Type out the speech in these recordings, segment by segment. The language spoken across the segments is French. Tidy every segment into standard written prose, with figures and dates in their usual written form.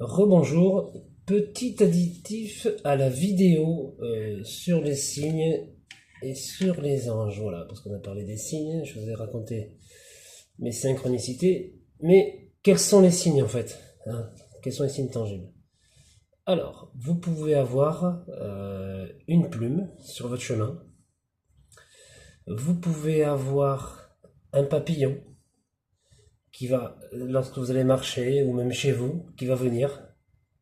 Rebonjour, petit additif à la vidéo sur les signes et sur les anges. Voilà, parce qu'on a parlé des signes, je vous ai raconté mes synchronicités. Mais quels sont les signes en fait, hein? Quels sont les signes tangibles? Alors, vous pouvez avoir une plume sur votre chemin. Vous pouvez avoir un papillon qui va, lorsque vous allez marcher, ou même chez vous, qui va venir.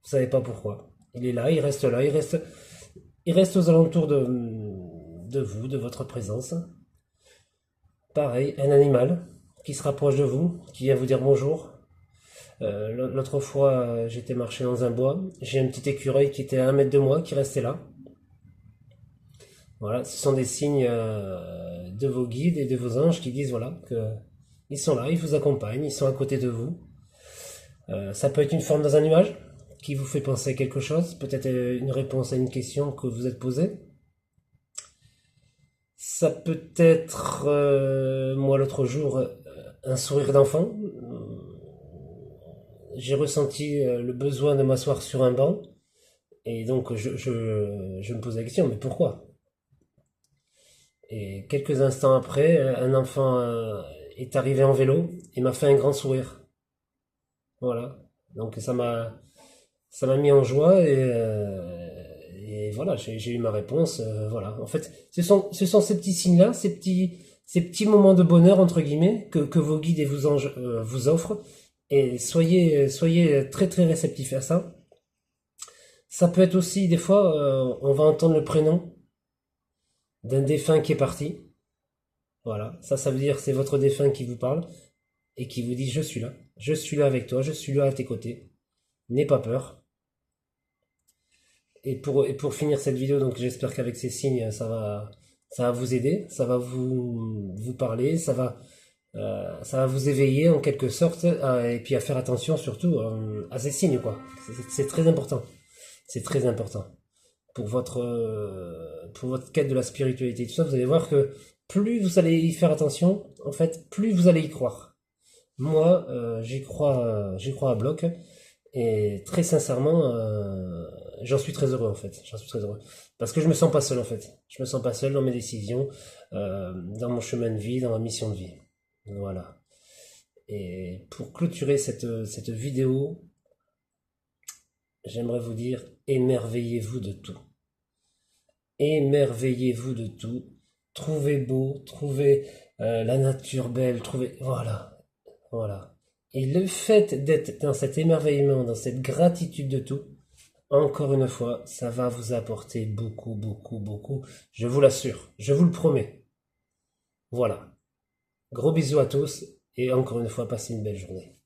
Vous savez pas pourquoi. Il est là, il reste aux alentours de vous, de votre présence. Pareil, un animal qui se rapproche de vous, qui vient vous dire bonjour. L'autre fois, j'étais marché dans un bois, j'ai un petit écureuil qui était à 1 mètre de moi, qui restait là. Voilà, ce sont des signes de vos guides et de vos anges qui disent voilà que ils sont là, ils vous accompagnent, ils sont à côté de vous. Ça peut être une forme dans un nuage qui vous fait penser à quelque chose, peut-être une réponse à une question que vous êtes posée. Ça peut être, moi l'autre jour, un sourire d'enfant. J'ai ressenti le besoin de m'asseoir sur un banc et donc je me posais la question, mais pourquoi? Et quelques instants après, un enfant est arrivé en vélo et m'a fait un grand sourire. Voilà. Donc ça m'a mis en joie et voilà, j'ai eu ma réponse. Voilà. En fait, ce sont ces petits signes-là, ces petits moments de bonheur entre guillemets que vos guides et vos anges vous offrent. Et soyez très très réceptifs à ça. Ça peut être aussi des fois, on va entendre le prénom d'un défunt qui est parti. Voilà, ça veut dire c'est votre défunt qui vous parle et qui vous dit je suis là avec toi, je suis là à tes côtés. N'aie pas peur. Et pour finir cette vidéo, donc j'espère qu'avec ces signes, ça va vous aider, ça va vous parler, ça va vous éveiller en quelque sorte, et puis à faire attention surtout à ces signes, quoi. C'est très important. C'est très important. Pour votre quête de la spiritualité, tout ça, vous allez voir que plus vous allez y faire attention, en fait, plus vous allez y croire. Moi, j'y crois à bloc. Et très sincèrement, j'en suis très heureux en fait. J'en suis très heureux. Parce que je me sens pas seul en fait. Je me sens pas seul dans mes décisions, dans mon chemin de vie, dans ma mission de vie. Voilà. Et pour clôturer cette vidéo, j'aimerais vous dire, émerveillez-vous de tout. Émerveillez-vous de tout. Trouvez beau, trouvez la nature belle, trouvez... Voilà. Voilà. Et le fait d'être dans cet émerveillement, dans cette gratitude de tout, encore une fois, ça va vous apporter beaucoup, beaucoup, beaucoup. Je vous l'assure, je vous le promets. Voilà. Gros bisous à tous et encore une fois, passez une belle journée.